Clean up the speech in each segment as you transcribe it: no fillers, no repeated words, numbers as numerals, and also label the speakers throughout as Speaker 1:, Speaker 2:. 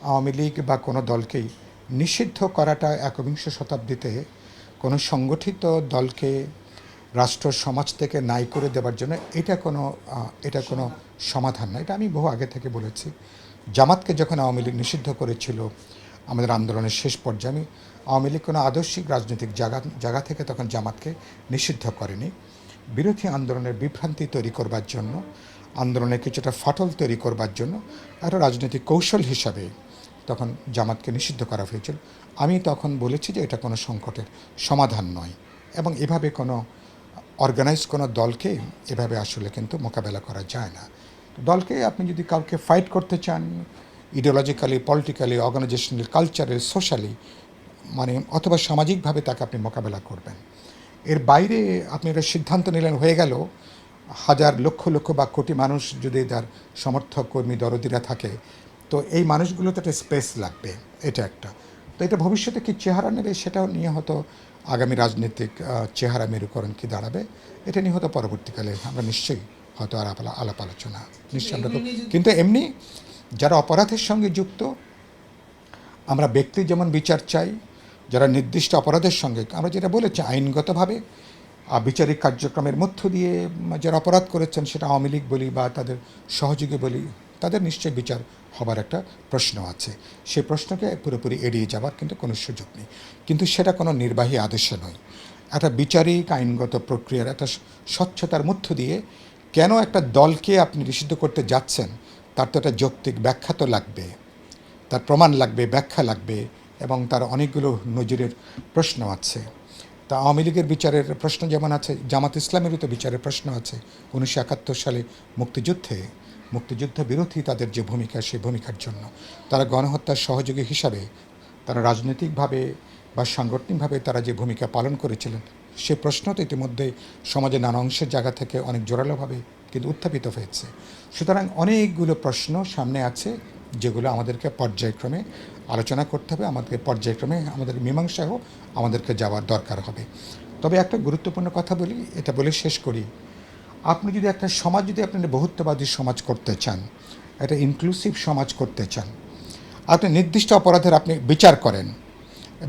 Speaker 1: আওয়ামী লীগ বা কোনো দলকেই নিষিদ্ধ করাটা একবিংশ শতাব্দীতে কোনো সংগঠিত দলকে রাষ্ট্র সমাজ থেকে নাই করে দেওয়ার জন্য এটা কোনো সমাধান না। এটা আমি বহু আগে থেকে বলেছি। জামাতকে যখন আওয়ামী লীগ নিষিদ্ধ করেছিল আমাদের আন্দোলনের শেষ পর্যায়ে, আওয়ামী লীগ কোনো আদর্শিক রাজনৈতিক জায়গা থেকে তখন জামাতকে নিষিদ্ধ করেনি। বিরোধী আন্দোলনের বিভ্রান্তি তৈরি করবার জন্য, আন্দোলনের কিছুটা ফাটল তৈরি করবার জন্য একটা রাজনৈতিক কৌশল হিসাবে তখন জামাতকে নিষিদ্ধ করা হয়েছিল। আমি তখন বলেছি যে এটা কোনো সংকটের সমাধান নয়, এবং এভাবে কোনো অর্গানাইজ কোনো দলকে এভাবে আসলে কিন্তু মোকাবেলা করা যায় না। দলকে আপনি যদি কাউকে ফাইট করতে চান, ideologically, politically, organisational, cultural, socially, মানে অথবা সামাজিকভাবে তাকে আপনি মোকাবেলা করবেন। এর বাইরে আপনি একটা সিদ্ধান্ত নিলেন, হয়ে গেল, হাজার লক্ষ লক্ষ বা কোটি মানুষ যদি তার সমর্থক, কর্মী, দরদিরা থাকে, তো এই মানুষগুলোতে একটা স্পেস লাগবে, এটা একটা। তো এটা ভবিষ্যতে কী চেহারা নেবে সেটাও নিয়ে হয়তো আগামী রাজনৈতিক চেহারা মেরুকরণ কী দাঁড়াবে, এটা নিয়ে হয়তো পরবর্তীকালে আমরা নিশ্চয়ই হয়তো আলাপ আলোচনা নিশ্চয়ই আমরা। কিন্তু এমনি যারা অপরাধের সঙ্গে যুক্ত, আমরা ব্যক্তি যেমন বিচার চাই, যারা নির্দিষ্ট অপরাধের সঙ্গে, আমরা যেটা বলেছি আইনগতভাবে বিচারিক কার্যক্রমের মধ্য দিয়ে যারা অপরাধ করেছেন, সেটা আওয়ামী লীগ বলি বা তাদের সহযোগী বলি, তাদের নিশ্চয়ই বিচার হবার একটা প্রশ্ন আছে। সেই প্রশ্নকে পুরোপুরি এড়িয়ে যাবার কিন্তু কোনো সুযোগ নেই। কিন্তু সেটা কোনো নির্বাহী আদেশে নয়, একটা বিচারিক আইনগত প্রক্রিয়ার একটা স্বচ্ছতার মধ্য দিয়ে কেন একটা দলকে আপনি নিষিদ্ধ করতে যাচ্ছেন, তার তো একটা যৌক্তিক ব্যাখ্যা তো লাগবে, তার প্রমাণ লাগবে, ব্যাখ্যা লাগবে, এবং তার অনেকগুলো নজিরের প্রশ্ন আছে। তা আওয়ামী লীগের বিচারের প্রশ্ন যেমন আছে, জামাত ইসলামেরও তো বিচারের প্রশ্ন আছে। 1971 সালে মুক্তিযুদ্ধ বিরোধী তাদের যে ভূমিকা, সেই ভূমিকার জন্য তারা গণহত্যার সহযোগী হিসাবে তারা রাজনৈতিকভাবে বা সাংগঠনিকভাবে তারা যে ভূমিকা পালন করেছিলেন, সে প্রশ্ন তো ইতিমধ্যে সমাজের নানা অংশের জায়গা থেকে অনেক জোরালোভাবে কিন্তু উত্থাপিত হয়েছে। সুতরাং অনেকগুলো প্রশ্ন সামনে আছে, যেগুলো আমাদেরকে পর্যায়ক্রমে আলোচনা করতে হবে, আমাদেরকে পর্যায়ক্রমে আমাদের মীমাংসায়ও আমাদেরকে যাওয়ার দরকার হবে। তবে একটা গুরুত্বপূর্ণ কথা বলি, এটা বলে শেষ করি। আপনি যদি একটা সমাজ, যদি আপনি বহুত্ববাদী সমাজ করতে চান, একটা ইনক্লুসিভ সমাজ করতে চান, আপনি নির্দিষ্ট অপরাধের আপনি বিচার করেন,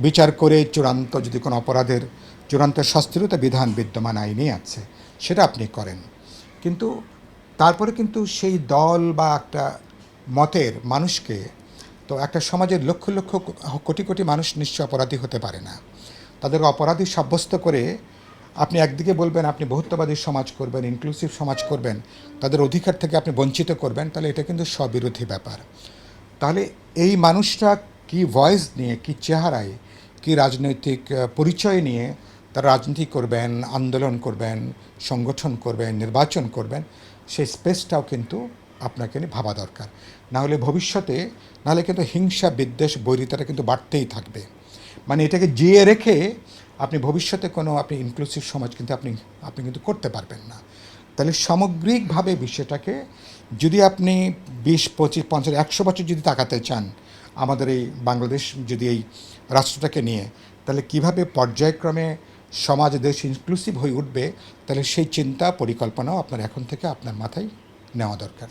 Speaker 1: বিচার করে চূড়ান্ত, যদি কোনো অপরাধের চূড়ান্ত শাস্তিরও তো বিধান বিদ্যমান আইনে আছে, সেটা আপনি করেন। কিন্তু তারপরে কিন্তু সেই দল বা একটা মতের মানুষকে, তো একটা সমাজের লক্ষ লক্ষ কোটি কোটি মানুষ নিশ্চয় অপরাধী হতে পারে না। তাদের অপরাধী সাব্যস্ত করে আপনি একদিকে বলবেন আপনি বহুত্ববাদী সমাজ করবেন, ইনক্লুসিভ সমাজ করবেন, তাদের অধিকার থেকে আপনি বঞ্চিত করবেন, তাহলে এটা কিন্তু স্ববিরোধী ব্যাপার। তাহলে এই মানুষরা কী ভয়েস নিয়ে, কী চেহারায়, কী রাজনৈতিক পরিচয় নিয়ে তারা রাজনীতি করবেন, আন্দোলন করবেন, সংগঠন করবেন, নির্বাচন করবেন, সেই স্পেসটাও কিন্তু আপনাকে নিয়ে ভাবা দরকার। নাহলে ভবিষ্যতে, নাহলে কিন্তু হিংসা, বিদ্বেষ, বৈরিতাটা কিন্তু বাড়তেই থাকবে। মানে এটাকে জিয়ে রেখে আপনি ভবিষ্যতে কোনো আপনি ইনক্লুসিভ সমাজ কিন্তু আপনি কিন্তু করতে পারবেন না। তাহলে সামগ্রিকভাবে বিষয়টাকে যদি আপনি 20, 25, 50, 100 বছর যদি তাকাতে চান আমাদের এই বাংলাদেশ, যদি এই রাষ্ট্রটাকে নিয়ে, তাহলে কিভাবে পর্যায়ক্রমে সমাজ, দেশ ইনক্লুসিভ হয়ে উঠবে, তাহলে সেই চিন্তা পরিকল্পনাও আপনার এখন থেকে আপনার মাথায় নেওয়া দরকার।